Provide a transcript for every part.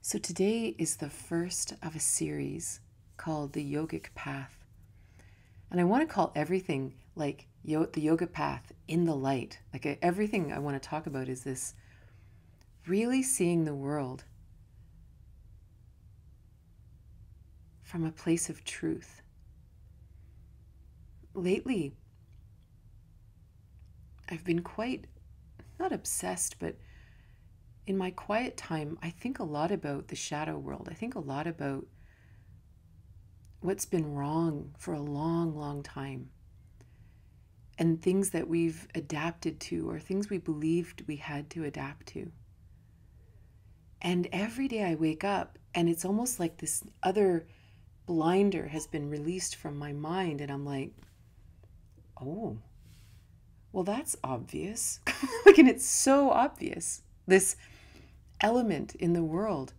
So today is the first of a series called the Yogic Path. And I want to call everything like the yoga path in the light. Like everything I want to talk about is this really seeing the world from a place of truth. Lately, I've been quite, not obsessed, but in my quiet time, I think a lot about the shadow world. I think a lot about what's been wrong for a long, long time. And things that we've adapted to, or things we believed we had to adapt to. And every day I wake up and it's almost like this other blinder has been released from my mind. And I'm like, oh, well, that's obvious. And it's so obvious. This element in the world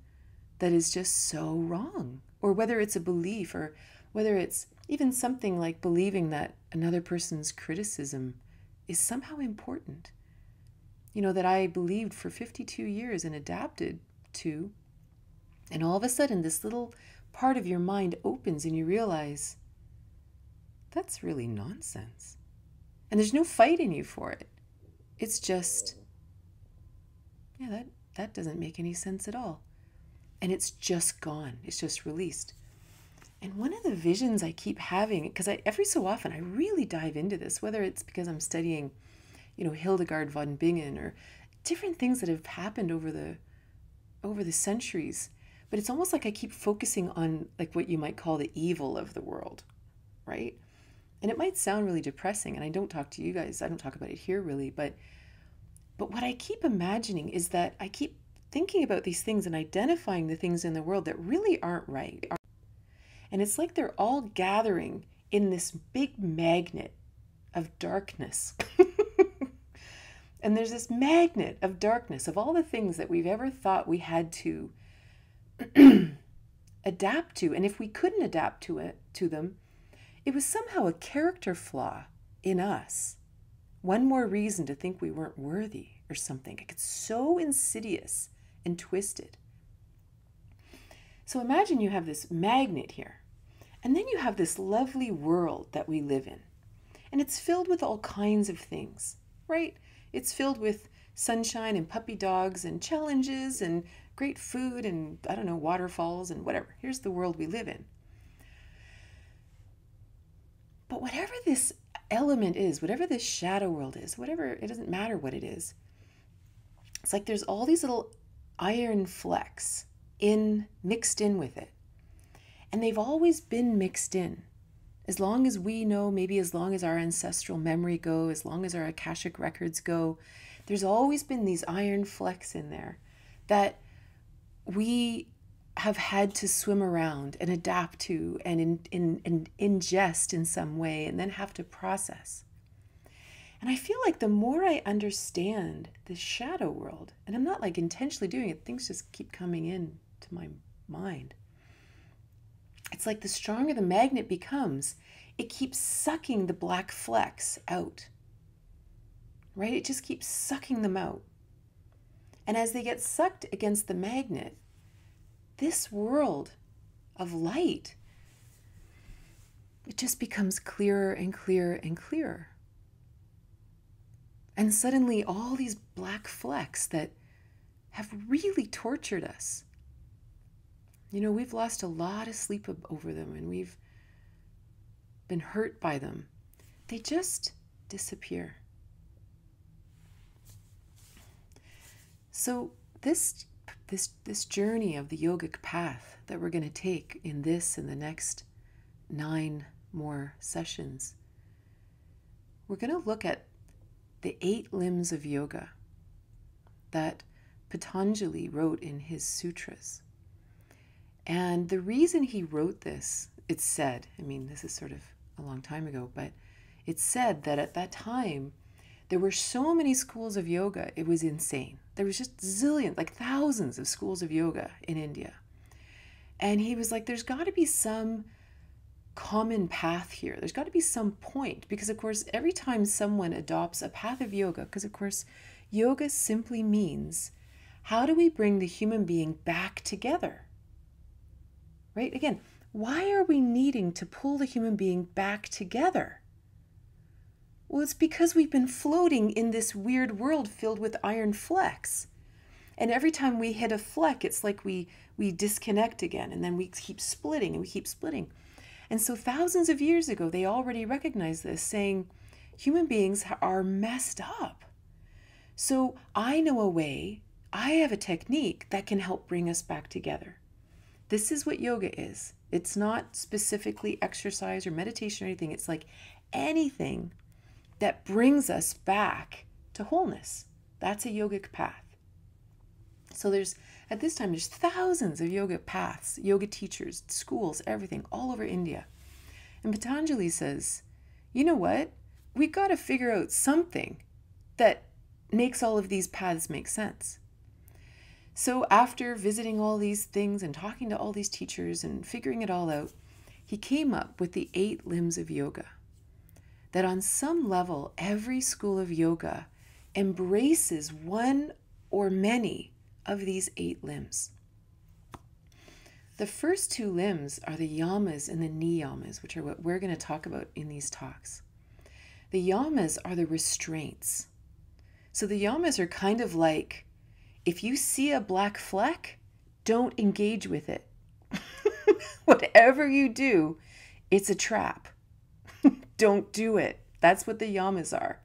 that is just so wrong, or whether it's a belief, or whether it's even something like believing that another person's criticism is somehow important, that I believed for 52 years and adapted to, and all of a sudden this little part of your mind opens and you realize that's really nonsense, and there's no fight in you for it. It's just, that doesn't make any sense at all. And it's just gone. It's just released. And one of the visions I keep having, because every so often I really dive into this, whether it's because I'm studying, Hildegard von Bingen, or different things that have happened over the centuries. But it's almost like I keep focusing on like what you might call the evil of the world, right? And it might sound really depressing, and I don't talk to you guys, I don't talk about it here really, but what I keep imagining is that I keep thinking about these things and identifying the things in the world that really aren't right. And it's like they're all gathering in this big magnet of darkness. And there's this magnet of darkness of all the things that we've ever thought we had to adapt to. And if we couldn't adapt to them, it was somehow a character flaw in us. One more reason to think we weren't worthy or something. Like, it's so insidious and twisted. So imagine you have this magnet here, and then you have this lovely world that we live in. And it's filled with all kinds of things, right? It's filled with sunshine and puppy dogs and challenges and great food and, waterfalls and whatever. Here's the world we live in. But whatever this element is, whatever this shadow world is, whatever, it doesn't matter what it is. It's like there's all these little iron flecks mixed in with it. And they've always been mixed in. As long as we know, maybe as long as our ancestral memory go, as long as our Akashic records go, there's always been these iron flecks in there that we have had to swim around and adapt to and ingest in some way, and then have to process. And I feel like the more I understand this shadow world, and I'm not like intentionally doing it, things just keep coming in to my mind. It's like the stronger the magnet becomes, it keeps sucking the black flecks out, right? It just keeps sucking them out. And as they get sucked against the magnet, this world of light, it just becomes clearer and clearer and clearer. And suddenly all these black flecks that have really tortured us, we've lost a lot of sleep over them, and we've been hurt by them. They just disappear. So this journey of the yogic path that we're going to take in this and the next 9 more sessions, we're going to look at the 8 limbs of yoga that Patanjali wrote in his sutras. And the reason he wrote this, it's said, this is sort of a long time ago, but it's said that at that time, there were so many schools of yoga, it was insane. There was just zillions, like thousands of schools of yoga in India. And he was like, there's got to be some common path here. There's got to be some point, because of course, every time someone adopts a path of yoga, because of course, yoga simply means How do we bring the human being back together? Right? Again, why are we needing to pull the human being back together? Well, it's because we've been floating in this weird world filled with iron flecks. And every time we hit a fleck, it's like we disconnect again, and then we keep splitting and we keep splitting. And so thousands of years ago, they already recognized this, saying human beings are messed up. So I know a way, I have a technique that can help bring us back together. This is what yoga is. It's not specifically exercise or meditation or anything. It's like anything that brings us back to wholeness. That's a yogic path. So at this time, there's thousands of yoga paths, yoga teachers, schools, everything, all over India. And Patanjali says, you know what? We've got to figure out something that makes all of these paths make sense. So after visiting all these things and talking to all these teachers and figuring it all out, he came up with the 8 limbs of yoga. That on some level, every school of yoga embraces one or many of these 8 limbs. The first 2 limbs are the yamas and the niyamas, which are what we're going to talk about in these talks. The yamas are the restraints. So the yamas are kind of like, if you see a black fleck, don't engage with it. Whatever you do, it's a trap. Don't do it. That's what the yamas are.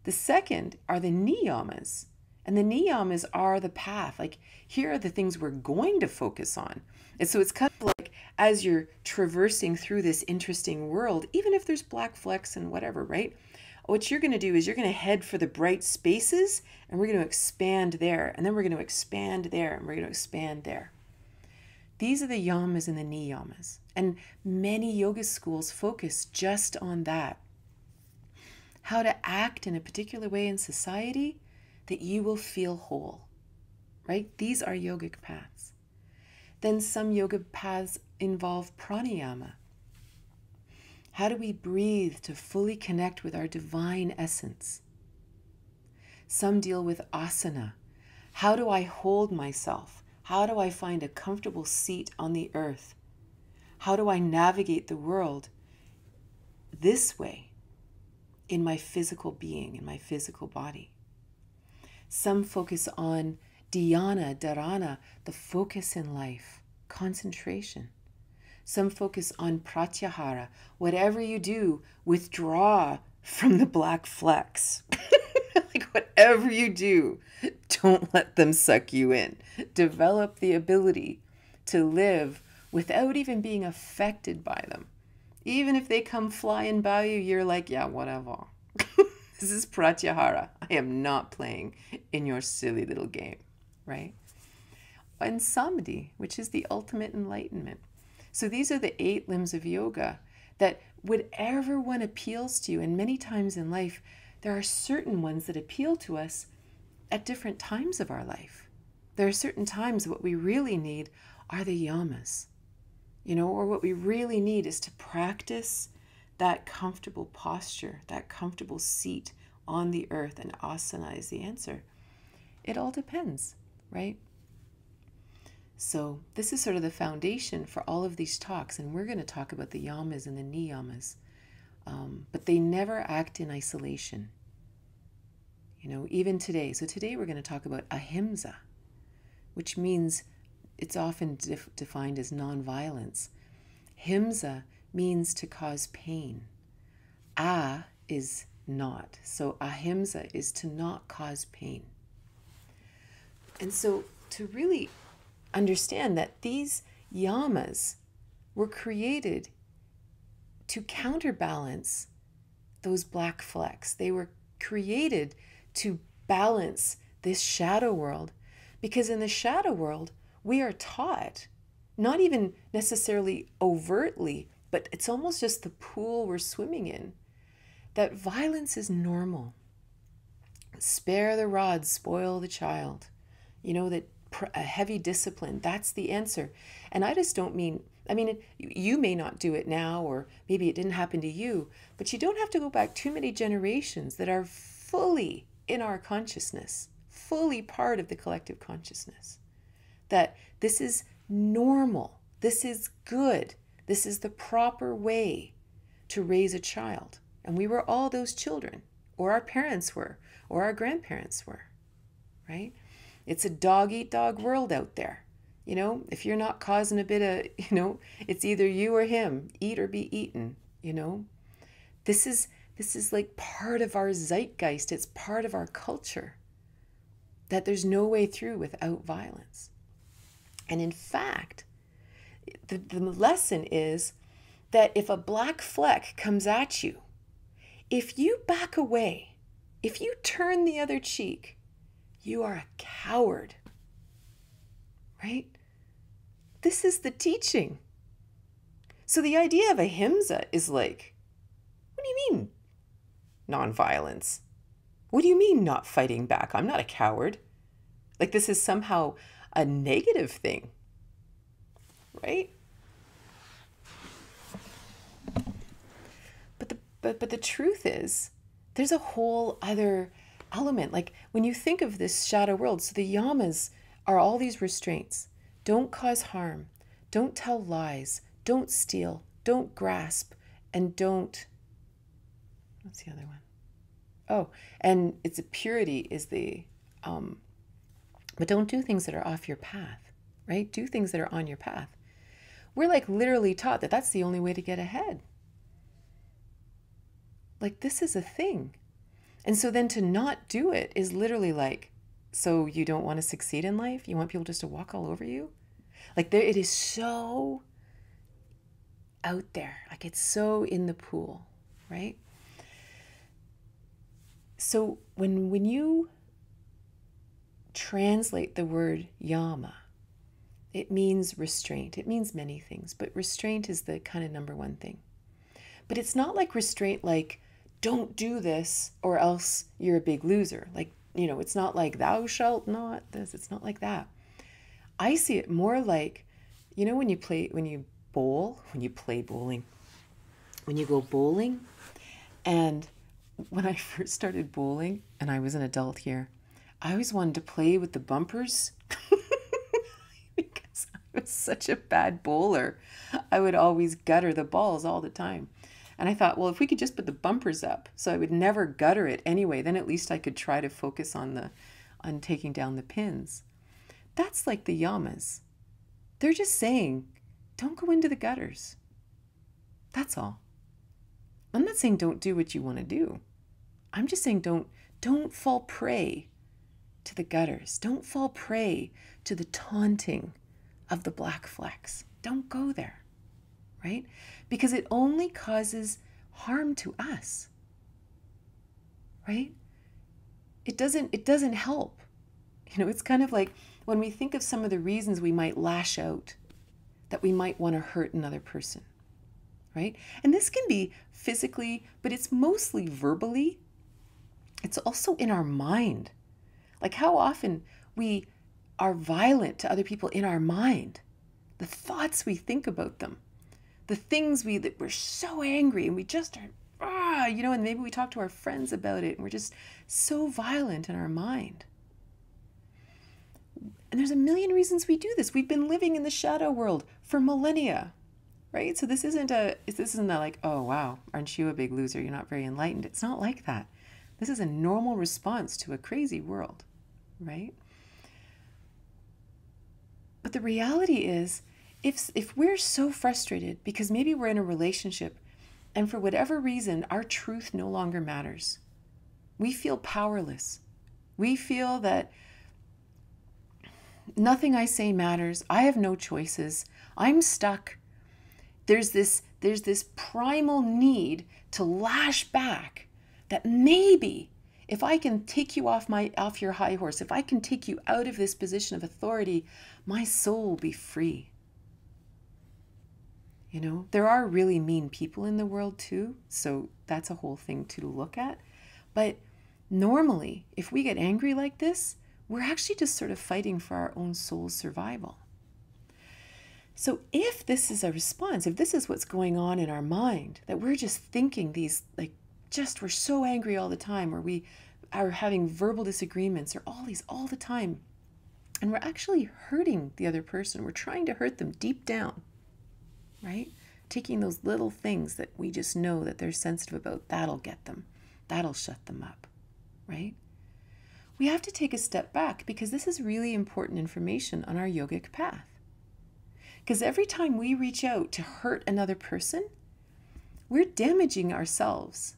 The second are the niyamas. And the niyamas are the path. Like, here are the things we're going to focus on. And so it's kind of like, as you're traversing through this interesting world, even if there's black flecks and whatever, right? What you're going to do is you're going to head for the bright spaces, and we're going to expand there, and then we're going to expand there, and we're going to expand there. These are the yamas and the niyamas. And many yoga schools focus just on that. How to act in a particular way in society that you will feel whole, right? These are yogic paths. Then some yoga paths involve pranayama. How do we breathe to fully connect with our divine essence? Some deal with asana. How do I hold myself? How do I find a comfortable seat on the earth? How do I navigate the world this way in my physical being, in my physical body? Some focus on dhyana, dharana, the focus in life, concentration. Some focus on pratyahara. Whatever you do, withdraw from the black flecks. Like, whatever you do, don't let them suck you in. Develop the ability to live without even being affected by them. Even if they come flying by you, you're like, yeah, whatever. This is pratyahara. I am not playing in your silly little game, right? And samadhi, which is the ultimate enlightenment. So these are the 8 limbs of yoga that whatever one appeals to you, and many times in life, there are certain ones that appeal to us at different times of our life. There are certain times what we really need are the yamas, or what we really need is to practice that comfortable posture, that comfortable seat on the earth, and asana is the answer. It all depends, right? So this is sort of the foundation for all of these talks, and we're going to talk about the yamas and the niyamas, but they never act in isolation. Even today. So today we're going to talk about ahimsa, which means it's often defined as nonviolence. Himsa means to cause pain. Ah is not. So ahimsa is to not cause pain. And so to really understand that these yamas were created to counterbalance those black flecks. They were created to balance this shadow world, because in the shadow world, we are taught, not even necessarily overtly, but it's almost just the pool we're swimming in, that violence is normal. Spare the rod, spoil the child. That a heavy discipline, that's the answer. And I just don't mean, you may not do it now, or maybe it didn't happen to you, but you don't have to go back too many generations that are fully in our consciousness, fully part of the collective consciousness. That this is normal, this is good, this is the proper way to raise a child. And we were all those children, or our parents were, or our grandparents were, right? It's a dog-eat-dog world out there. You know, if you're not causing a bit of, you know, it's either you or him, eat or be eaten, you know. This is like part of our zeitgeist. It's part of our culture that there's no way through without violence. And in fact, the lesson is that if a black fleck comes at you, if you back away, if you turn the other cheek, you are a coward, right? This is the teaching. So the idea of ahimsa is like, what do you mean nonviolence? What do you mean not fighting back? I'm not a coward. Like this is somehow a negative thing, right? But the truth is, there's a whole other element. Like when you think of this shadow world, so the yamas are all these restraints. Don't cause harm. Don't tell lies. Don't steal. Don't grasp. And don't, what's the other one? Oh, and it's a purity is the, but don't do things that are off your path, right? Do things that are on your path. We're like literally taught that that's the only way to get ahead. Like this is a thing. And so then to not do it is literally like, so you don't want to succeed in life? You want people just to walk all over you? Like there, it is so out there. Like it's so in the pool, right? So when you translate the word yama, it means restraint. It means many things, but restraint is the kind of number one thing. But it's not like restraint like, don't do this or else you're a big loser. Like, you know, it's not like thou shalt not this. It's not like that. I see it more like, you know, when you play bowling, when you go bowling, and when I first started bowling and I was an adult here, I always wanted to play with the bumpers because I was such a bad bowler. I would always gutter the balls all the time. And I thought, well, if we could just put the bumpers up so I would never gutter it anyway, then at least I could try to focus on taking down the pins. That's like the yamas. They're just saying, don't go into the gutters. That's all. I'm not saying don't do what you want to do. I'm just saying don't fall prey to the gutters. Don't fall prey to the taunting of the black flecks. Don't go there, right? Because it only causes harm to us, right? It doesn't help. You know, it's kind of like when we think of some of the reasons we might lash out, that we might want to hurt another person, right? And this can be physically, but it's mostly verbally. It's also in our mind. Like how often we are violent to other people in our mind. The thoughts we think about them. The things that we're so angry and we just are, you know, and maybe we talk to our friends about it and we're just so violent in our mind. And there's a million reasons we do this. We've been living in the shadow world for millennia, right? So this isn't like, oh, wow, aren't you a big loser? You're not very enlightened. It's not like that. This is a normal response to a crazy world, right? But the reality is, if we're so frustrated because maybe we're in a relationship and for whatever reason, our truth no longer matters, we feel powerless. We feel that nothing I say matters. I have no choices. I'm stuck. There's this primal need to lash back that maybe if I can take you off your high horse, if I can take you out of this position of authority, my soul will be free. You know, there are really mean people in the world too, so that's a whole thing to look at. But normally, if we get angry like this, we're actually just sort of fighting for our own soul's survival. So if this is a response, if this is what's going on in our mind, that we're just thinking these, like, we're so angry all the time, or we are having verbal disagreements or all the time. And we're actually hurting the other person. We're trying to hurt them deep down, right? Taking those little things that we just know that they're sensitive about, that'll get them. That'll shut them up, right? We have to take a step back because this is really important information on our yogic path. Because every time we reach out to hurt another person, we're damaging ourselves.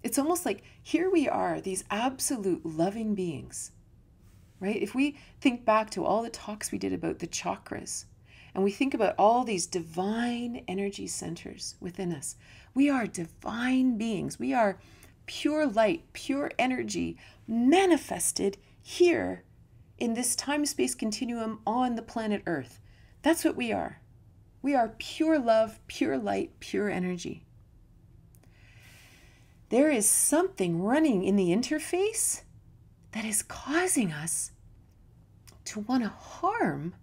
It's almost like here we are, these absolute loving beings, right? If we think back to all the talks we did about the chakras, and we think about all these divine energy centers within us, we are divine beings. We are pure light, pure energy manifested here in this time-space continuum on the planet Earth. That's what we are. We are pure love, pure light, pure energy. There is something running in the interface that is causing us to want to harm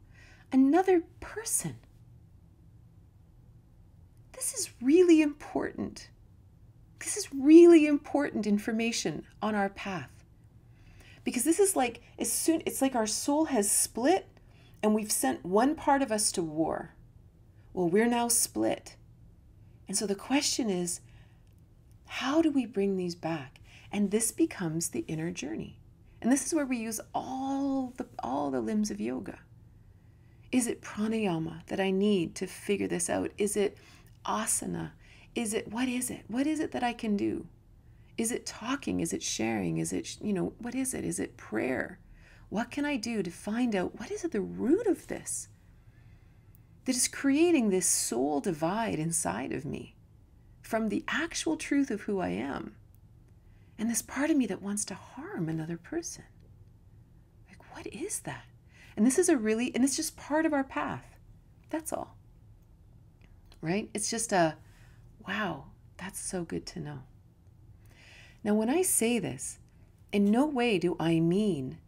another person. This is really important. This is really important information on our path. Because this is like, it's like our soul has split and we've sent one part of us to war. Well, we're now split. And so the question is, how do we bring these back? And this becomes the inner journey. And this is where we use all the limbs of yoga. Is it pranayama that I need to figure this out? Is it asana? What is it? What is it that I can do? Is it talking? Is it sharing? Is it, what is it? Is it prayer? What can I do to find out what is at the root of this that is creating this soul divide inside of me from the actual truth of who I am and this part of me that wants to harm another person? Like, what is that? And this is and it's just part of our path. That's all. Right? It's just wow, that's so good to know. Now, when I say this, in no way do I mean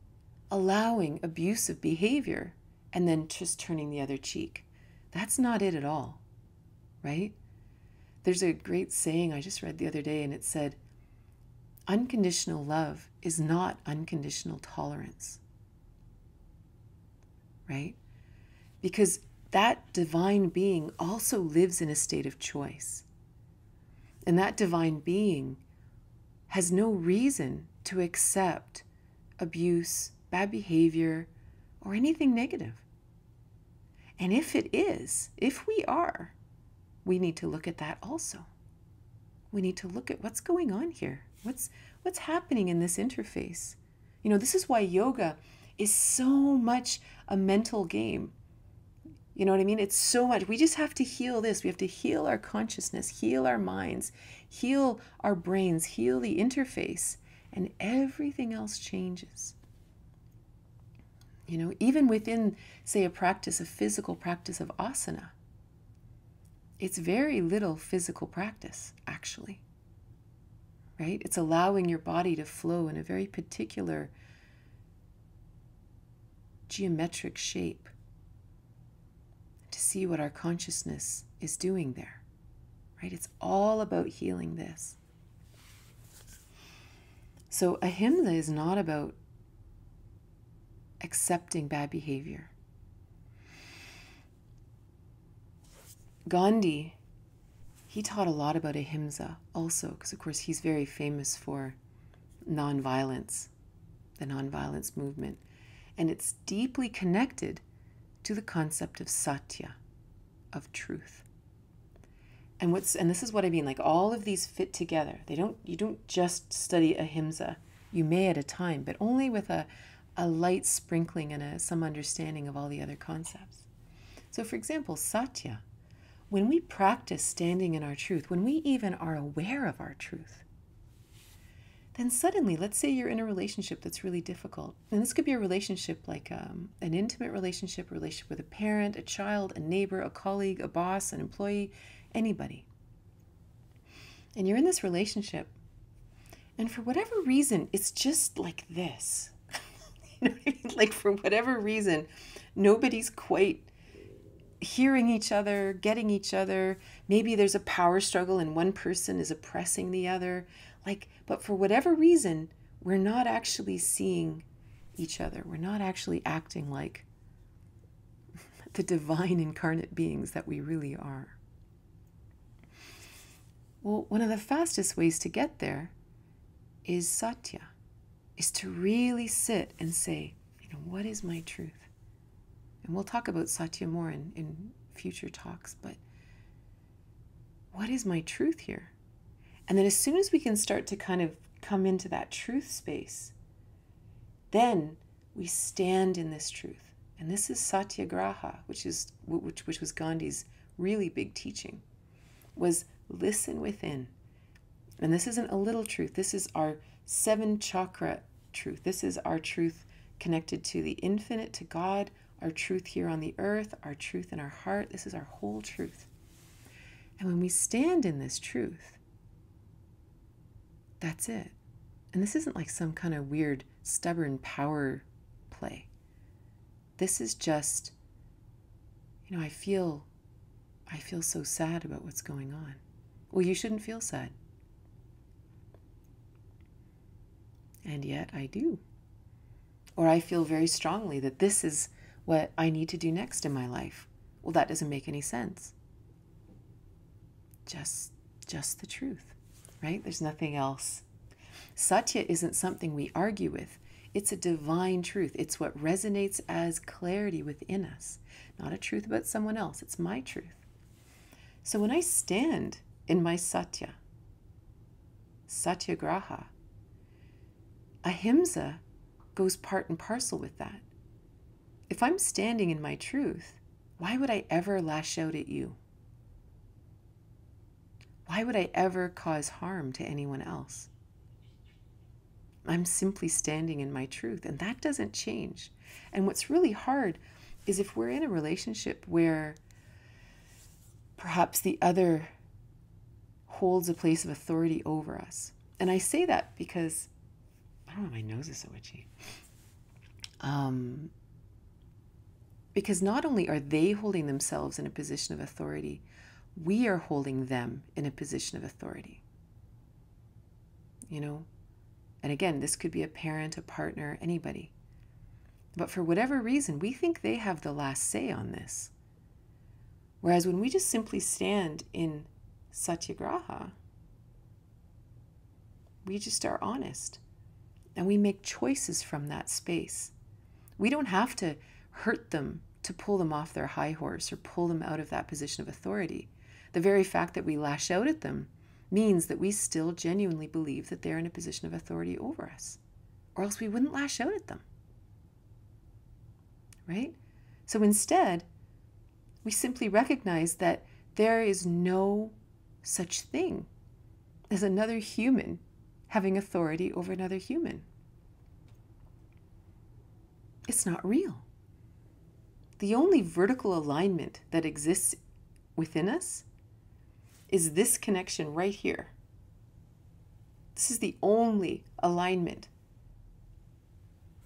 allowing abusive behavior and then just turning the other cheek. That's not it at all, right? There's a great saying I just read the other day, and it said, unconditional love is not unconditional tolerance, right? Because that divine being also lives in a state of choice. And that divine being has no reason to accept abuse, bad behavior, or anything negative. And if we are, we need to look at that also. We need to look at what's going on here. What's happening in this interface? This is why yoga is so much a mental game. You know what I mean? It's so much. We just have to heal this. We have to heal our consciousness, heal our minds, heal our brains, heal the interface, and everything else changes. Even within, say, a physical practice of asana, it's very little physical practice, actually, right? It's allowing your body to flow in a very particular geometric shape to see what our consciousness is doing there, right? It's all about healing this. So Ahimsa is not about accepting bad behavior. Gandhi, he taught a lot about Ahimsa also, because of course he's very famous for nonviolence, the nonviolence movement. And it's deeply connected to the concept of satya, of truth. And this is what I mean, like all of these fit together. You don't just study Ahimsa. You may at a time, but only with a light sprinkling and some understanding of all the other concepts. So for example, satya, when we practice standing in our truth, when we even are aware of our truth, then suddenly, let's say you're in a relationship that's really difficult. And this could be a relationship like an intimate relationship with a parent, a child, a neighbor, a colleague, a boss, an employee, anybody. And you're in this relationship, and for whatever reason, it's just like this. You know what I mean? Like for whatever reason, nobody's quite hearing each other, getting each other. Maybe there's a power struggle and one person is oppressing the other. But for whatever reason, we're not actually seeing each other. We're not actually acting like the divine incarnate beings that we really are. Well, one of the fastest ways to get there is satya, is to really sit and say, what is my truth? And we'll talk about satya more in future talks, but what is my truth here? And then as soon as we can start to kind of come into that truth space, then we stand in this truth. And this is satyagraha, which was Gandhi's really big teaching, was listen within. And this isn't a little truth. This is our 7 chakra truth. This is our truth connected to the infinite, to God, our truth here on the earth, our truth in our heart. This is our whole truth. And when we stand in this truth, that's it. And this isn't like some kind of weird, stubborn power play. This is just, I feel so sad about what's going on. Well, you shouldn't feel sad. And yet I do. Or I feel very strongly that this is what I need to do next in my life. Well, that doesn't make any sense. Just the truth, right? There's nothing else. Satya isn't something we argue with. It's a divine truth. It's what resonates as clarity within us. Not a truth about someone else. It's my truth. So when I stand in my satya, satyagraha, ahimsa goes part and parcel with that. If I'm standing in my truth, why would I ever lash out at you? Why would I ever cause harm to anyone else? I'm simply standing in my truth, and that doesn't change. And what's really hard is if we're in a relationship where perhaps the other holds a place of authority over us. And I say that because, I don't know, my nose is so itchy. Because not only are they holding themselves in a position of authority, we are holding them in a position of authority. And again, this could be a parent, a partner, anybody. But for whatever reason, we think they have the last say on this. Whereas when we just simply stand in satyagraha, we just are honest. And we make choices from that space. We don't have to hurt them to pull them off their high horse or pull them out of that position of authority. The very fact that we lash out at them means that we still genuinely believe that they're in a position of authority over us, or else we wouldn't lash out at them, right? So instead, we simply recognize that there is no such thing as another human having authority over another human. It's not real. The only vertical alignment that exists within us is this connection right here. This is the only alignment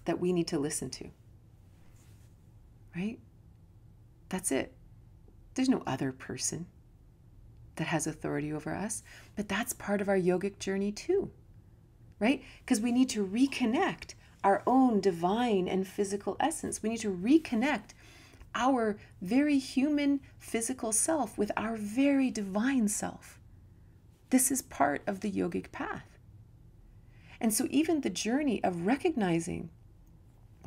that we need to listen to, right? That's it. There's no other person that has authority over us, but that's part of our yogic journey too, right? Because we need to reconnect our own divine and physical essence. We need to reconnect our very human physical self with our very divine self. This is part of the yogic path. And so even the journey of recognizing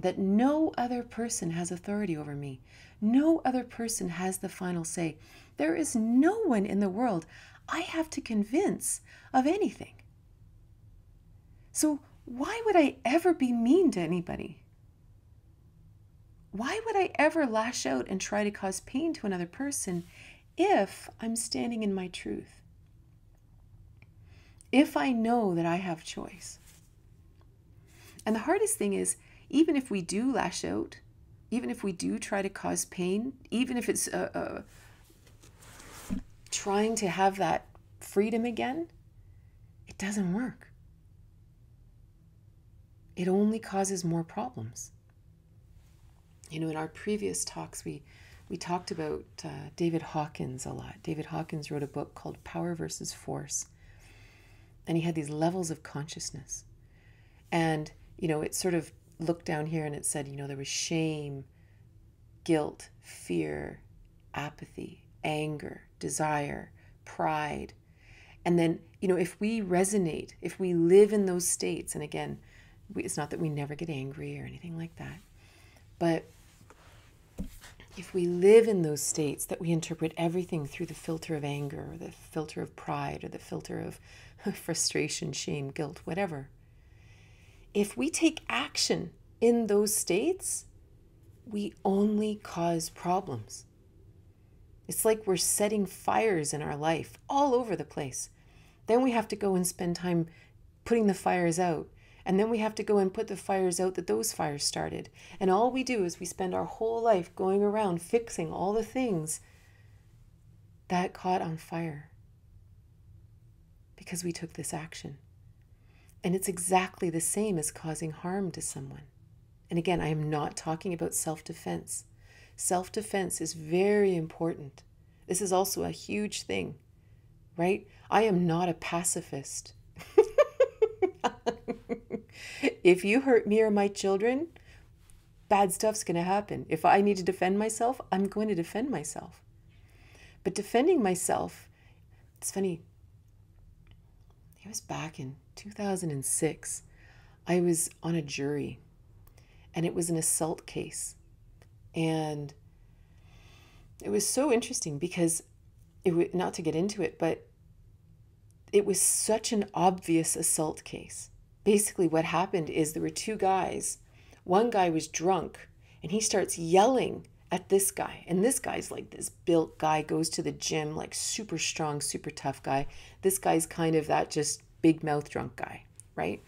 that no other person has authority over me, no other person has the final say. There is no one in the world I have to convince of anything. So why would I ever be mean to anybody? Why would I ever lash out and try to cause pain to another person if I'm standing in my truth? If I know that I have choice. And the hardest thing is, even if we do lash out, even if we do try to cause pain, even if it's trying to have that freedom again, it doesn't work. It only causes more problems. In our previous talks, we talked about David Hawkins a lot. David Hawkins wrote a book called Power versus Force. and he had these levels of consciousness. And, you know, it sort of looked down here and it said, you know, there was shame, guilt, fear, apathy, anger, desire, pride. And then, you know, if we resonate, if we live in those states, and again, it's not that we never get angry or anything like that, but if we live in those states that we interpret everything through the filter of anger or the filter of pride or the filter of frustration, shame, guilt, whatever, if we take action in those states, we only cause problems. It's like we're setting fires in our life all over the place. Then we have to go and spend time putting the fires out. And then we have to go and put the fires out that those fires started. And all we do is we spend our whole life going around fixing all the things that caught on fire because we took this action. And it's exactly the same as causing harm to someone. And again, I am not talking about self-defense. Self-defense is very important. This is also a huge thing, right? I am not a pacifist. If you hurt me or my children, bad stuff's going to happen. If I need to defend myself, I'm going to defend myself. But defending myself, it's funny. It was back in 2006. I was on a jury, and it was an assault case. And it was so interesting because, not to get into it, but it was such an obvious assault case. Basically what happened is there were two guys. One guy was drunk and he starts yelling at this guy. And this guy's like this built guy, goes to the gym, like super strong, super tough guy. This guy's kind of that just big mouth drunk guy, right?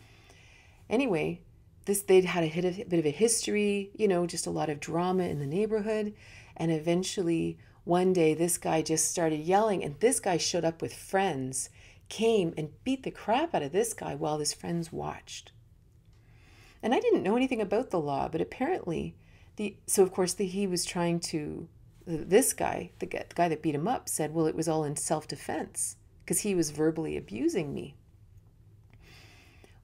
Anyway, they'd had a bit of a history, you know, just a lot of drama in the neighborhood. And eventually one day this guy just started yelling, and this guy showed up with friends, came and beat the crap out of this guy while his friends watched. And I didn't know anything about the law, but apparently so of course he was trying to, this guy, the guy that beat him up, said, well, it was all in self-defense because he was verbally abusing me.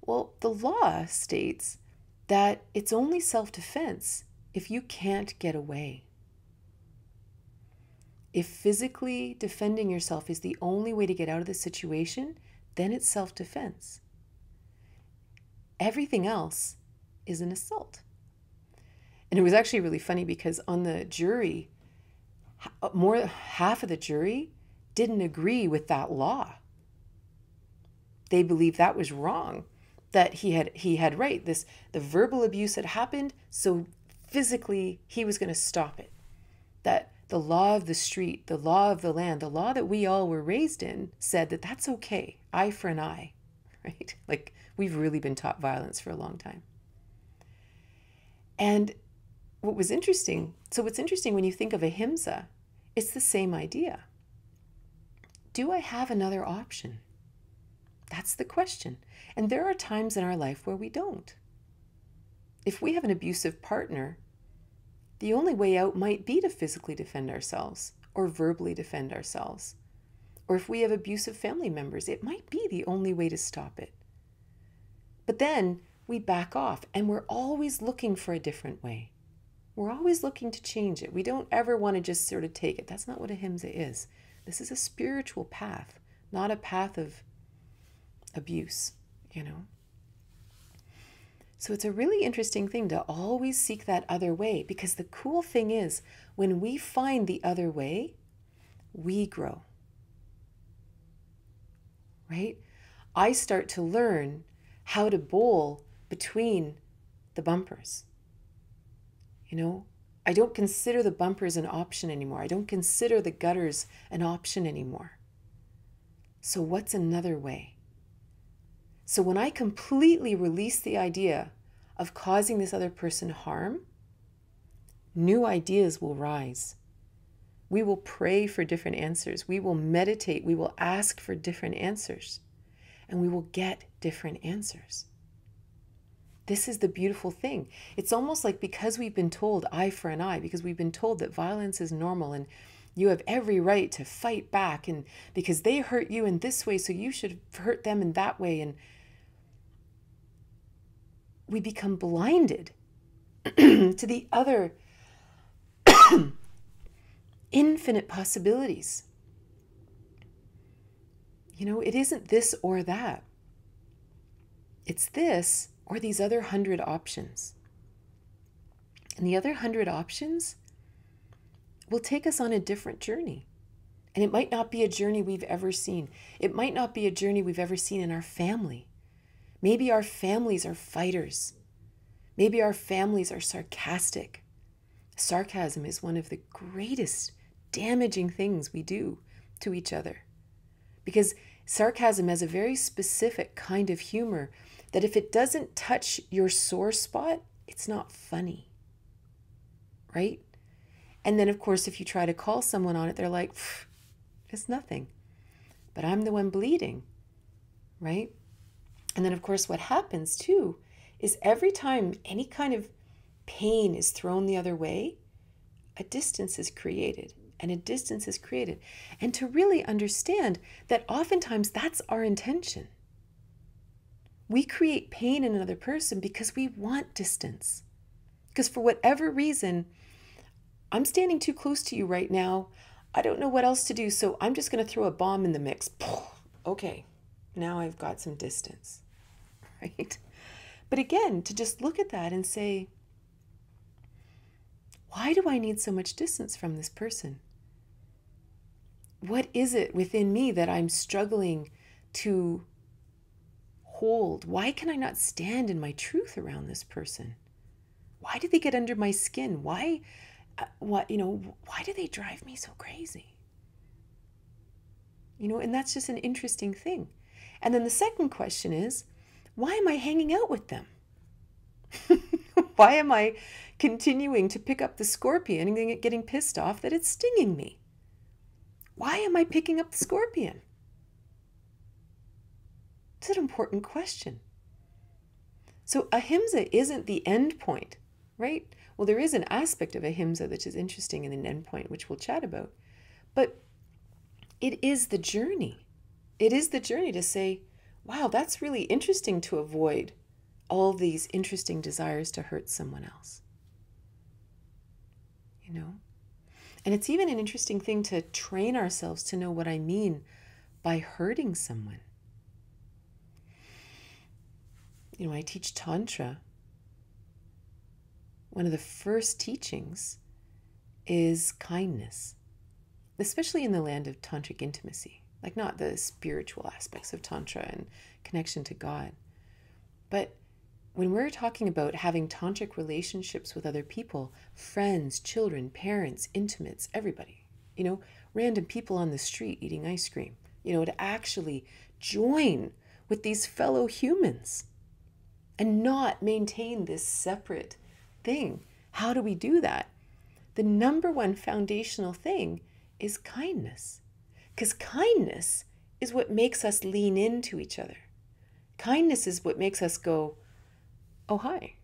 Well, the law states that it's only self-defense if you can't get away. If physically defending yourself is the only way to get out of the situation, then it's self-defense. Everything else is an assault. And it was actually really funny because on the jury, half of the jury didn't agree with that law. They believed that was wrong, that he had right. The verbal abuse had happened, so physically he was going to stop it. That the law of the street, the law of the land, the law that we all were raised in said that that's okay, eye for an eye, right? Like we've really been taught violence for a long time. And what's interesting when you think of Ahimsa, it's the same idea. Do I have another option? That's the question. And there are times in our life where we don't. If we have an abusive partner, the only way out might be to physically defend ourselves or verbally defend ourselves. Or if we have abusive family members, it might be the only way to stop it. But then we back off and we're always looking for a different way. We're always looking to change it. We don't ever want to just sort of take it. That's not what Ahimsa is. This is a spiritual path, not a path of abuse, you know. So it's a really interesting thing to always seek that other way, because the cool thing is when we find the other way, we grow, right? I start to learn how to bowl between the bumpers. You know, I don't consider the bumpers an option anymore. I don't consider the gutters an option anymore. So what's another way? So when I completely release the idea of causing this other person harm, new ideas will rise. We will pray for different answers. We will meditate. We will ask for different answers. And we will get different answers. This is the beautiful thing. It's almost like because we've been told eye for an eye, because we've been told that violence is normal and You have every right to fight back, and because they hurt you in this way, so you should hurt them in that way. And we become blinded to the other infinite possibilities. You know, it isn't this or that. It's this or these other 100 options. And the other 100 options will take us on a different journey. And it might not be a journey we've ever seen. It might not be a journey we've ever seen in our family. Maybe our families are fighters. Maybe our families are sarcastic. Sarcasm is one of the greatest damaging things we do to each other. Because sarcasm has a very specific kind of humor that if it doesn't touch your sore spot, it's not funny. Right? And then, of course, if you try to call someone on it, they're like, it's nothing. But I'm the one bleeding. Right? And then, of course, what happens too is every time any kind of pain is thrown the other way, a distance is created, and a distance is created. And to really understand that oftentimes that's our intention. We create pain in another person because we want distance. Because for whatever reason, I'm standing too close to you right now. I don't know what else to do, so I'm just going to throw a bomb in the mix. Okay, now I've got some distance, right? But again, to just look at that and say, why do I need so much distance from this person? What is it within me that I'm struggling to hold? Why can I not stand in my truth around this person? Why do they get under my skin? Why do they drive me so crazy? And that's just an interesting thing. And then the second question is, why am I hanging out with them? Why am I continuing to pick up the scorpion and getting pissed off that it's stinging me? Why am I picking up the scorpion? It's an important question. So ahimsa isn't the end point, right? Well, there is an aspect of ahimsa which is interesting in an end point, which we'll chat about. But it is the journey. It is the journey to say, wow, that's really interesting to avoid all these interesting desires to hurt someone else. And it's even an interesting thing to train ourselves to know what I mean by hurting someone. I teach Tantra. One of the first teachings is kindness, especially in the land of Tantric intimacy, like not the spiritual aspects of Tantra and connection to God. But when we're talking about having tantric relationships with other people, friends, children, parents, intimates, everybody, random people on the street eating ice cream, to actually join with these fellow humans and not maintain this separate thing. How do we do that? The number one foundational thing is kindness, because kindness is what makes us lean into each other. Kindness is what makes us go, oh, hi,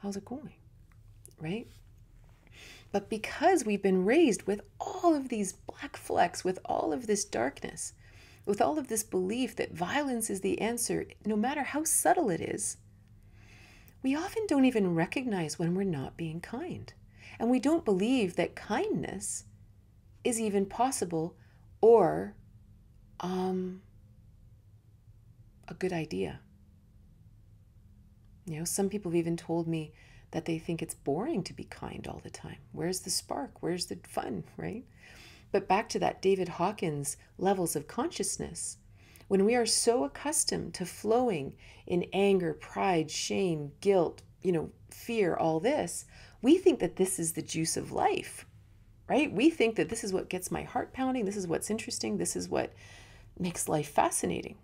how's it going, right? But because we've been raised with all of these black flecks, with all of this darkness, with all of this belief that violence is the answer, no matter how subtle it is, we often don't even recognize when we're not being kind. And we don't believe that kindness is even possible or a good idea. Some people have even told me that they think it's boring to be kind all the time. Where's the spark? Where's the fun, right? But back to that David Hawkins levels of consciousness. When we are so accustomed to flowing in anger, pride, shame, guilt, fear, all this, we think that this is the juice of life, right? We think that this is what gets my heart pounding. This is what's interesting. This is what makes life fascinating.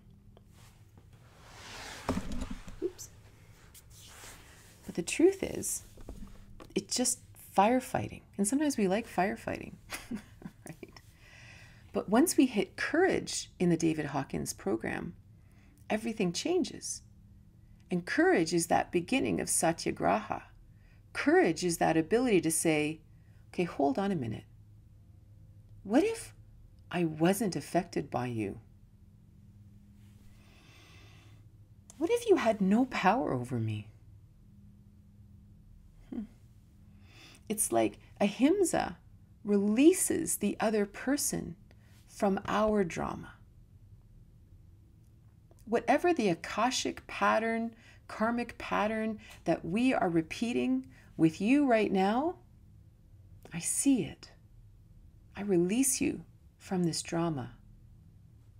But the truth is, it's just firefighting. And sometimes we like firefighting, right? But once we hit courage in the David Hawkins program, everything changes. And courage is that beginning of satyagraha. Courage is that ability to say, okay, hold on a minute. What if I wasn't affected by you? What if you had no power over me? It's like Ahimsa releases the other person from our drama. Whatever the Akashic pattern, karmic pattern that we are repeating with you right now, I see it. I release you from this drama.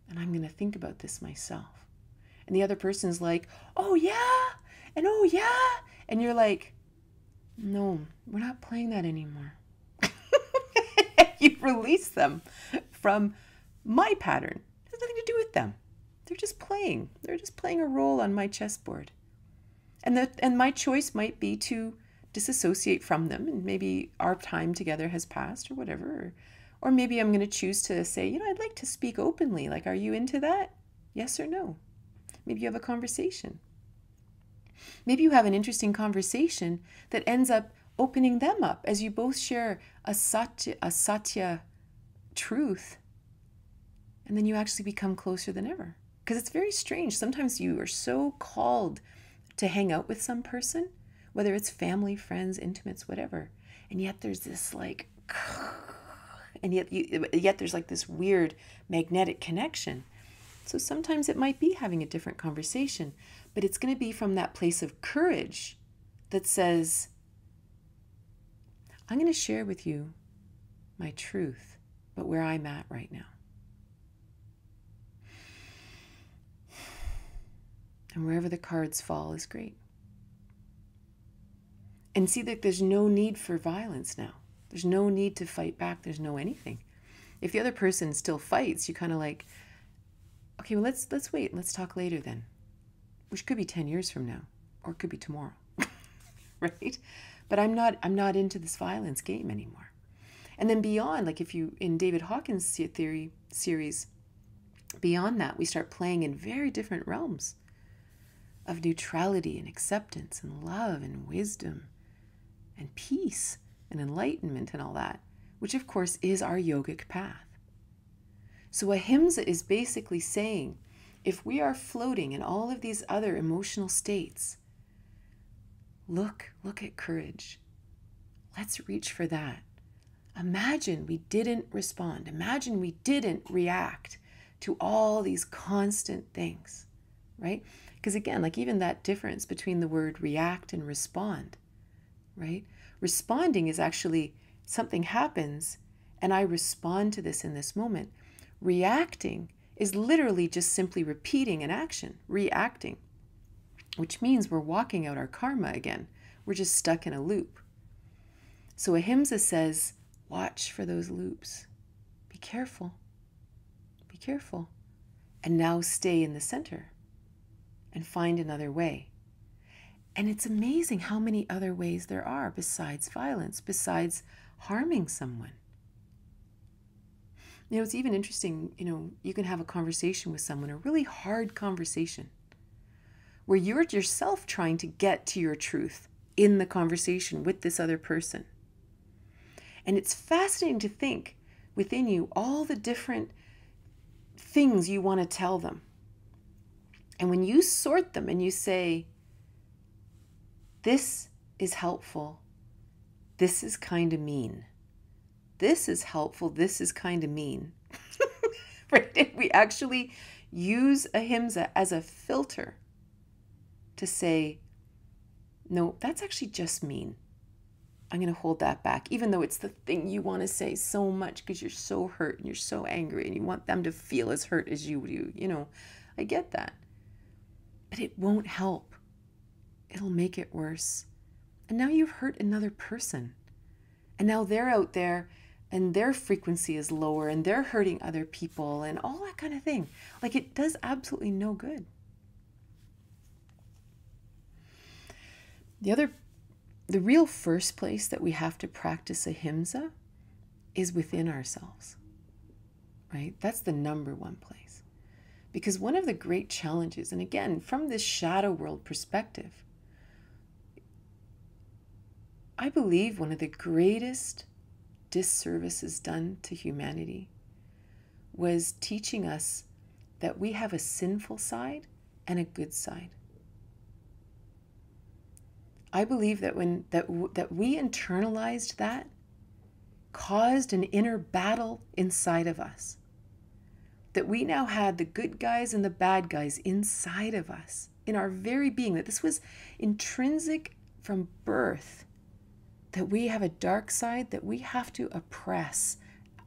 And I'm going to think about this myself. And the other person's like, oh yeah, and oh yeah. And you're like, no, we're not playing that anymore. You release them from my pattern. It has nothing to do with them. They're just playing. They're just playing a role on my chessboard. And my choice might be to disassociate from them, and maybe our time together has passed or whatever. Or maybe I'm going to choose to say, I'd like to speak openly. Like, are you into that? Yes or no? Maybe you have a conversation. Maybe you have an interesting conversation that ends up opening them up as you both share a satya truth. And then you actually become closer than ever. Because it's very strange. Sometimes you are so called to hang out with some person, whether it's family, friends, intimates, whatever. And yet there's this and yet there's like this weird magnetic connection. So sometimes it might be having a different conversation, but it's going to be from that place of courage that says, I'm going to share with you my truth, but where I'm at right now. And wherever the cards fall is great. And see that there's no need for violence now. There's no need to fight back. There's no anything. If the other person still fights, you kind of like, okay, well, let's wait. Let's talk later then. Which could be 10 years from now, or it could be tomorrow, right? But I'm not into this violence game anymore. And then beyond, like if you, in David Hawkins' theory series, beyond that, we start playing in very different realms of neutrality and acceptance and love and wisdom and peace and enlightenment and all that, which of course is our yogic path. So Ahimsa is basically saying, if we are floating in all of these other emotional states, look at courage. Let's reach for that. Imagine we didn't respond. Imagine we didn't react to all these constant things, right? Because again, like even that difference between the word react and respond, right? Responding is actually something happens and I respond to this in this moment. Reacting is literally just simply repeating an action, reacting, which means we're walking out our karma again. We're just stuck in a loop. So Ahimsa says, watch for those loops. Be careful. Be careful. And now stay in the center and find another way. And it's amazing how many other ways there are besides violence, besides harming someone. It's even interesting, you can have a conversation with someone, a really hard conversation, where you're yourself trying to get to your truth in the conversation with this other person. And it's fascinating to think within you all the different things you want to tell them. And when you sort them and you say, this is helpful, this is kind of mean. This is helpful, this is kind of mean. Right? And we actually use Ahimsa as a filter to say, no, that's actually just mean. I'm going to hold that back, even though it's the thing you want to say so much because you're so hurt and you're so angry and you want them to feel as hurt as you do. I get that. But it won't help. It'll make it worse. And now you've hurt another person. And now they're out there and their frequency is lower and they're hurting other people and all that kind of thing. Like it does absolutely no good. The real first place that we have to practice Ahimsa is within ourselves, right? That's the number one place. Because one of the great challenges, and again, from this shadow world perspective, I believe one of the greatest disservices done to humanity was teaching us that we have a sinful side and a good side. I believe that that we internalized that caused an inner battle inside of us. That we now had the good guys and the bad guys inside of us, in our very being, that this was intrinsic from birth, that we have a dark side that we have to oppress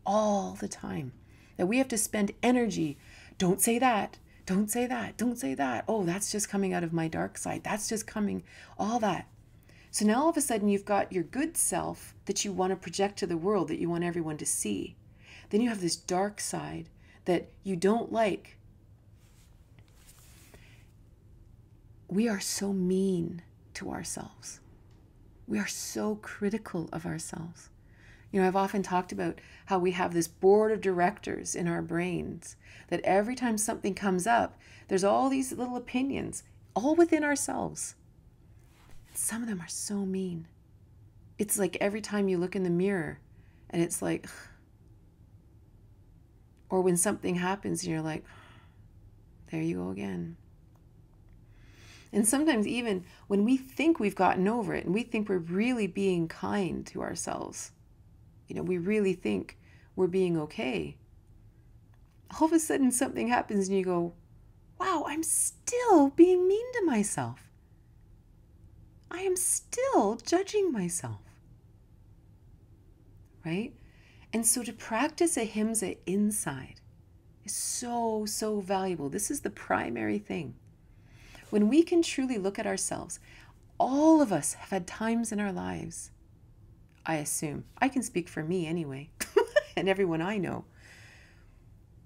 all the time, that we have to spend energy. Don't say that. Don't say that. Don't say that. Oh, that's just coming out of my dark side. That's just coming, all that. So now all of a sudden you've got your good self that you want to project to the world, that you want everyone to see. Then you have this dark side that you don't like. We are so mean to ourselves. We are so critical of ourselves. You know, I've often talked about how we have this board of directors in our brains, that every time something comes up, there's all these little opinions, all within ourselves. Some of them are so mean. It's like every time you look in the mirror and it's like, or when something happens and you're like, there you go again. And sometimes even when we think we've gotten over it and we think we're really being kind to ourselves, you know, we really think we're being okay, all of a sudden something happens and you go, wow, I'm still being mean to myself. I am still judging myself, right? And so to practice Ahimsa inside is so, so valuable. This is the primary thing. When we can truly look at ourselves, all of us have had times in our lives, I assume, I can speak for me anyway, and everyone I know,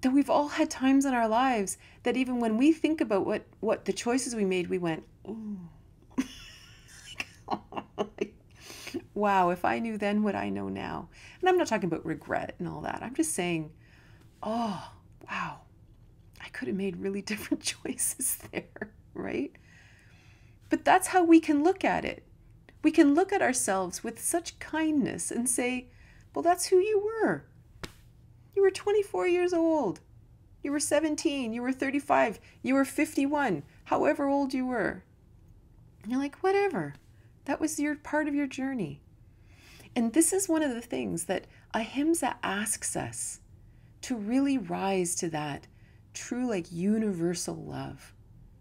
that we've all had times in our lives that even when we think about what the choices we made, we went, ooh. Wow, if I knew then what I know now. And I'm not talking about regret and all that. I'm just saying, oh, wow, I could have made really different choices there, right? But that's how we can look at it. We can look at ourselves with such kindness and say, well, that's who you were. You were 24 years old. You were 17. You were 35. You were 51. However old you were. And you're like, whatever. That was your part of your journey. And this is one of the things that Ahimsa asks us to really rise to, that true, like, universal love.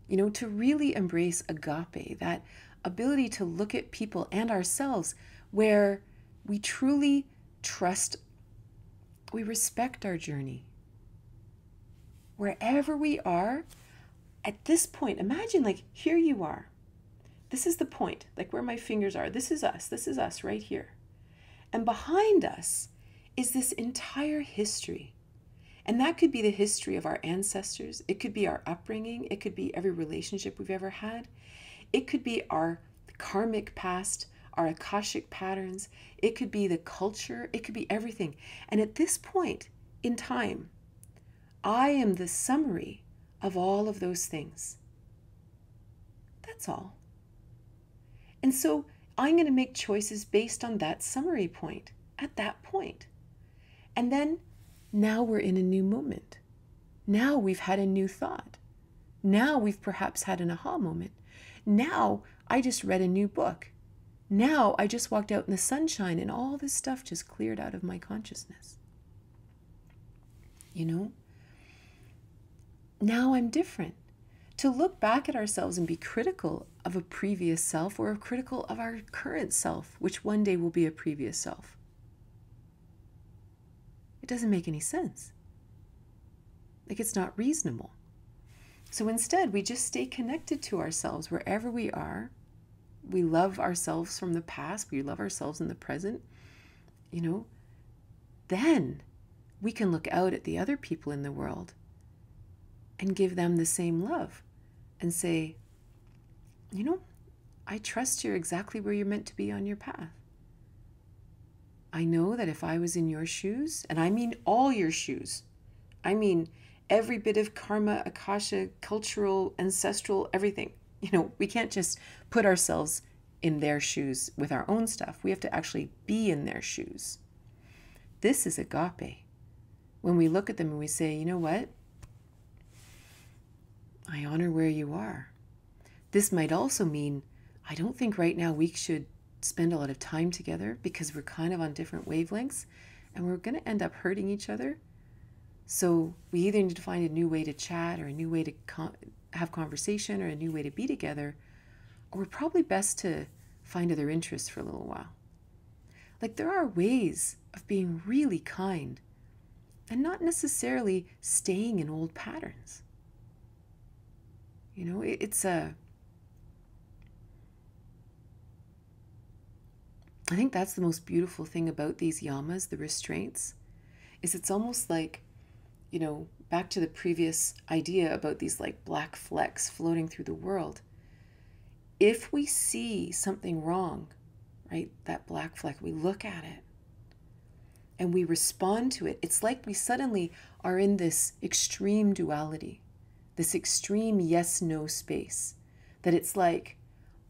You know, to really embrace agape, that ability to look at people and ourselves where we truly trust, we respect our journey. Wherever we are, at this point, imagine, like, here you are. This is the point, like where my fingers are. This is us right here. And behind us is this entire history. And that could be the history of our ancestors. It could be our upbringing. It could be every relationship we've ever had. It could be our karmic past, our akashic patterns. It could be the culture. It could be everything. And at this point in time, I am the summary of all of those things. That's all. And so I'm going to make choices based on that summary point, at that point. And then now we're in a new moment. Now we've had a new thought. Now we've perhaps had an aha moment. Now I just read a new book. Now I just walked out in the sunshine and all this stuff just cleared out of my consciousness. You know? Now I'm different. To look back at ourselves and be critical of a previous self or critical of our current self, which one day will be a previous self. It doesn't make any sense. Like, it's not reasonable. So instead, we just stay connected to ourselves wherever we are. We love ourselves from the past. We love ourselves in the present. You know, then we can look out at the other people in the world and give them the same love and say, you know, I trust you're exactly where you're meant to be on your path. I know that if I was in your shoes, and I mean all your shoes, I mean every bit of karma, akasha, cultural, ancestral, everything. You know, we can't just put ourselves in their shoes with our own stuff. We have to actually be in their shoes. This is agape. When we look at them and we say, you know what? I honor where you are. This might also mean, I don't think right now we should spend a lot of time together because we're kind of on different wavelengths and we're going to end up hurting each other. So we either need to find a new way to chat or a new way to have conversation or a new way to be together, or we're probably best to find other interests for a little while. Like, there are ways of being really kind and not necessarily staying in old patterns. You know, I think that's the most beautiful thing about these yamas, the restraints, is it's almost like, you know, back to the previous idea about these like black flecks floating through the world. If we see something wrong, right, that black fleck, we look at it and we respond to it. It's like we suddenly are in this extreme duality, this extreme yes-no space, that it's like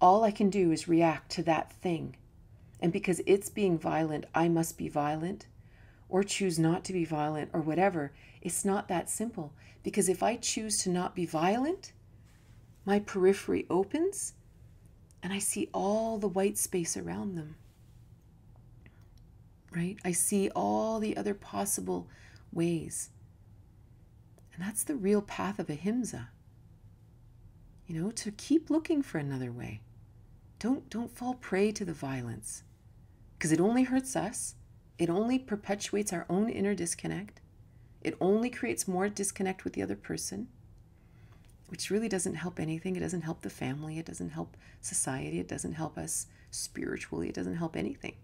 all I can do is react to that thing. And because it's being violent, I must be violent or choose not to be violent or whatever. It's not that simple. Because if I choose to not be violent, my periphery opens and I see all the white space around them. Right? I see all the other possible ways. And that's the real path of Ahimsa. You know, to keep looking for another way. Don't fall prey to the violence, because it only hurts us. It only perpetuates our own inner disconnect. It only creates more disconnect with the other person, which really doesn't help anything. It doesn't help the family. It doesn't help society. It doesn't help us spiritually. It doesn't help anything.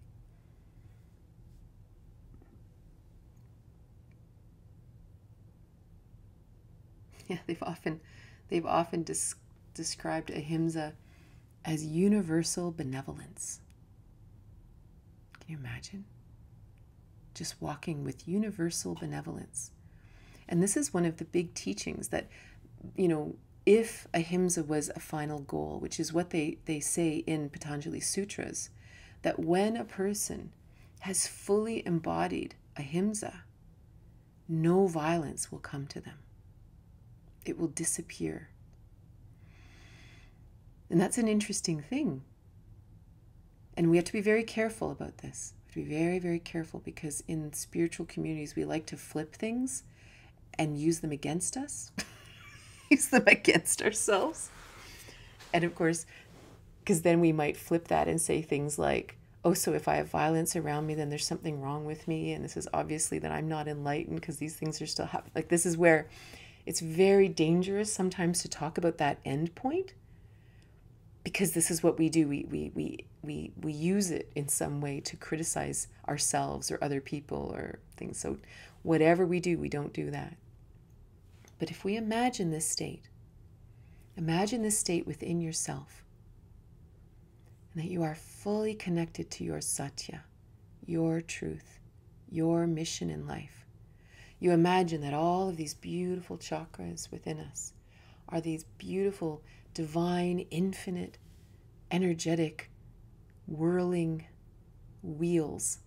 Yeah, they've often described Ahimsa as universal benevolence. Can you imagine? Just walking with universal benevolence. And this is one of the big teachings that, you know, if Ahimsa was a final goal, which is what they say in Patanjali Sutras, that when a person has fully embodied Ahimsa, no violence will come to them. It will disappear. And that's an interesting thing. And we have to be very careful about this. We have to be very, very careful, because in spiritual communities, we like to flip things and use them against us, use them against ourselves. And of course, because then we might flip that and say things like, oh, so if I have violence around me, then there's something wrong with me. And this is obviously that I'm not enlightened because these things are still happening. Like, this is where it's very dangerous sometimes to talk about that end point, because this is what we do. We use it in some way to criticize ourselves or other people or things. So whatever we do, we don't do that. But if we imagine this state within yourself, and that you are fully connected to your satya, your truth, your mission in life. You imagine that all of these beautiful chakras within us are these beautiful, divine, infinite, energetic, whirling wheels.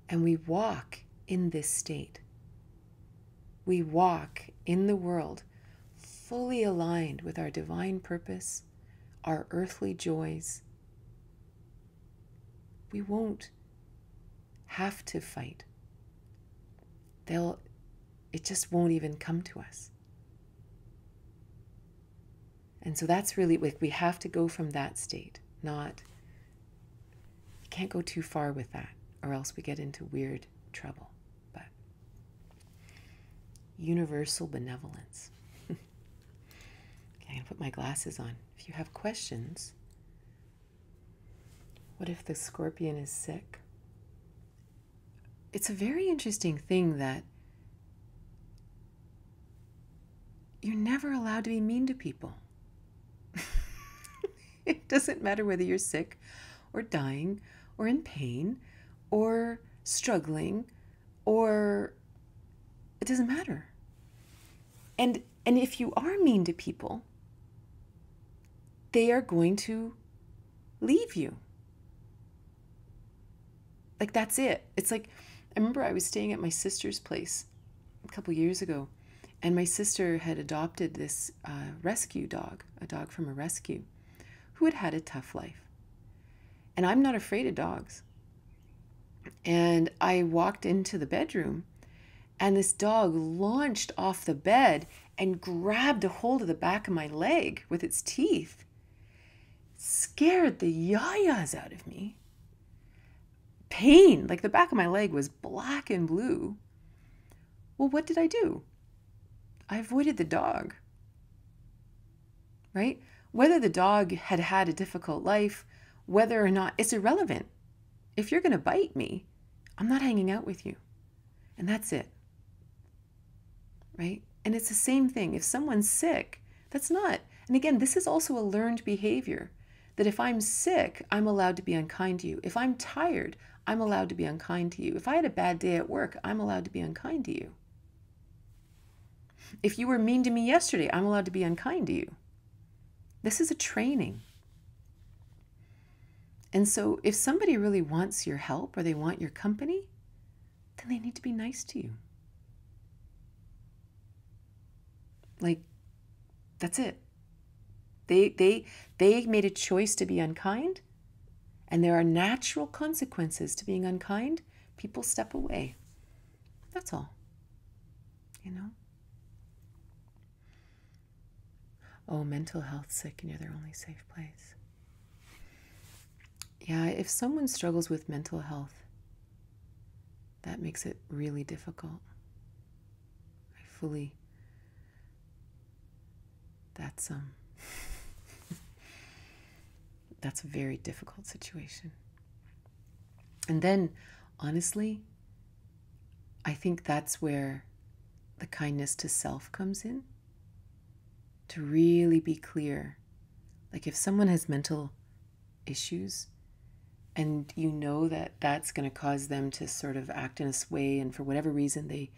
And we walk in this state. We walk in the world fully aligned with our divine purpose, our earthly joys. We won't have to fight. It just won't even come to us. And so that's really, we have to go from that state, you can't go too far with that, or else we get into weird trouble. But universal benevolence. Okay, I'm going to put my glasses on. If you have questions, what if the scorpion is sick? It's a very interesting thing that you're never allowed to be mean to people. It doesn't matter whether you're sick or dying or in pain or struggling, or it doesn't matter. And if you are mean to people, they are going to leave you. Like, that's it. It's like, I remember I was staying at my sister's place a couple years ago, and my sister had adopted this rescue dog, a dog from a rescue, who had had a tough life. And I'm not afraid of dogs. And I walked into the bedroom, and this dog launched off the bed and grabbed a hold of the back of my leg with its teeth. Scared the yayas out of me. Pain, like the back of my leg was black and blue. Well, what did I do? I avoided the dog, right? Whether the dog had had a difficult life, whether or not, it's irrelevant. If you're going to bite me, I'm not hanging out with you. And that's it, right? And it's the same thing. If someone's sick, that's not, and again, this is also a learned behavior, that if I'm sick, I'm allowed to be unkind to you. If I'm tired, I'm allowed to be unkind to you. If I had a bad day at work, I'm allowed to be unkind to you. If you were mean to me yesterday, I'm allowed to be unkind to you. This is a training. And so if somebody really wants your help or they want your company, then they need to be nice to you. Like, that's it. They made a choice to be unkind, and there are natural consequences to being unkind. People step away. That's all. You know? Oh, mental health sick and you're their only safe place. Yeah, if someone struggles with mental health, that makes it really difficult. That's a very difficult situation. And then, honestly, I think that's where the kindness to self comes in. To really be clear. Like if someone has mental issues and you know that that's going to cause them to sort of act in a way, and for whatever reason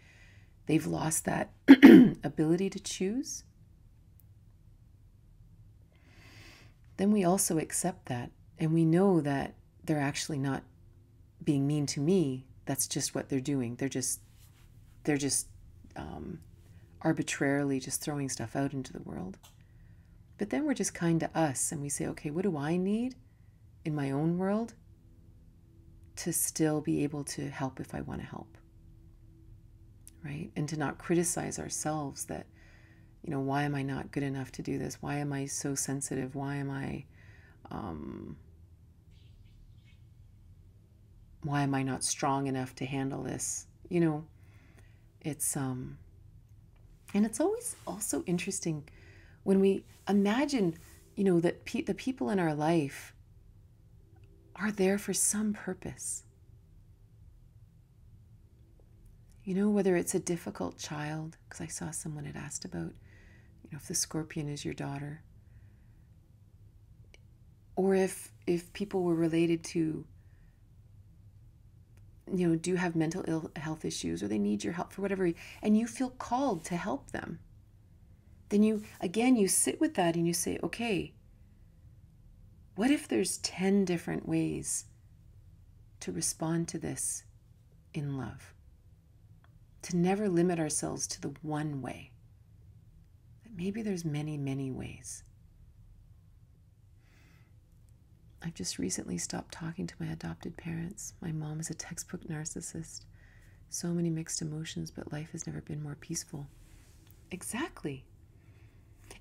they've lost that ability to choose, then we also accept that, and we know that they're actually not being mean to me. That's just what they're doing. They're just arbitrarily just throwing stuff out into the world. But then we're just kind to us, and we say, okay, what do I need in my own world to still be able to help if I want to help, right? And to not criticize ourselves that, you know, why am I not good enough to do this? Why am I so sensitive? Why am I not strong enough to handle this? You know, it's and it's always also interesting when we imagine, you know, that the people in our life are there for some purpose. You know, whether it's a difficult child, because I saw someone had asked about, you know, if the scorpion is your daughter, or if people were related to, you know, do have mental health issues, or they need your help for whatever, and you feel called to help them, then you sit with that and you say, okay, what if there's 10 different ways to respond to this in love? To never limit ourselves to the one way. That maybe there's many, many ways. I've just recently stopped talking to my adopted parents. My mom is a textbook narcissist. So many mixed emotions, but life has never been more peaceful. Exactly.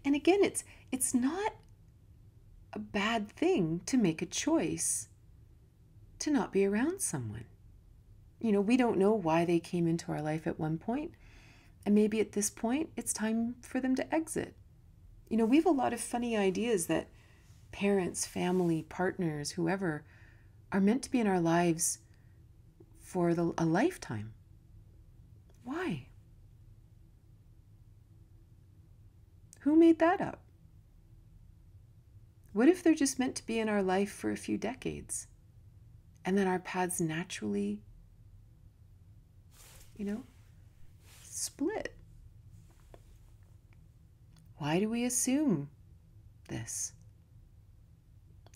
And again, it's not a bad thing to make a choice to not be around someone. You know, we don't know why they came into our life at one point, and maybe at this point it's time for them to exit. You know, we have a lot of funny ideas that parents, family, partners, whoever, are meant to be in our lives for a lifetime. Why? Who made that up? What if they're just meant to be in our life for a few decades, and then our paths naturally, you know, split? Why do we assume this?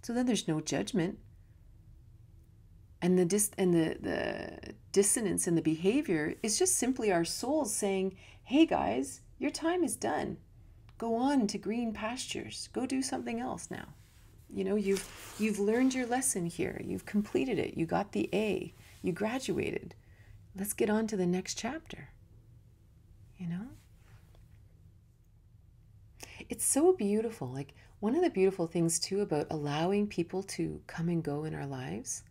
So then there's no judgment. And the dissonance in the behavior is just simply our souls saying, hey guys, your time is done. Go on to green pastures. Go do something else now. You know, you've learned your lesson here. You've completed it. You got the A. You graduated. Let's get on to the next chapter. You know? It's so beautiful. Like, one of the beautiful things too about allowing people to come and go in our lives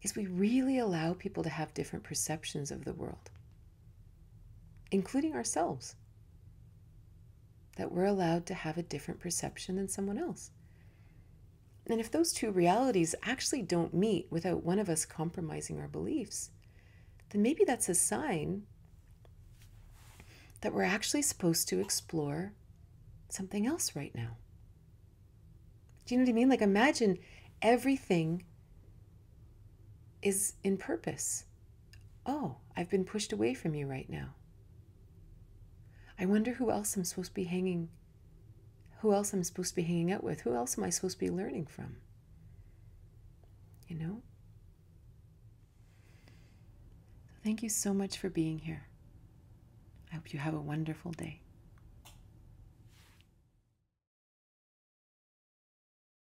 is we really allow people to have different perceptions of the world, including ourselves. That we're allowed to have a different perception than someone else. And if those two realities actually don't meet without one of us compromising our beliefs, then maybe that's a sign that we're actually supposed to explore something else right now. Do you know what I mean? Like, imagine everything is in purpose. Oh, I've been pushed away from you right now. I wonder who else I'm supposed to be hanging out with. Who else am I supposed to be learning from? You know? Thank you so much for being here. I hope you have a wonderful day.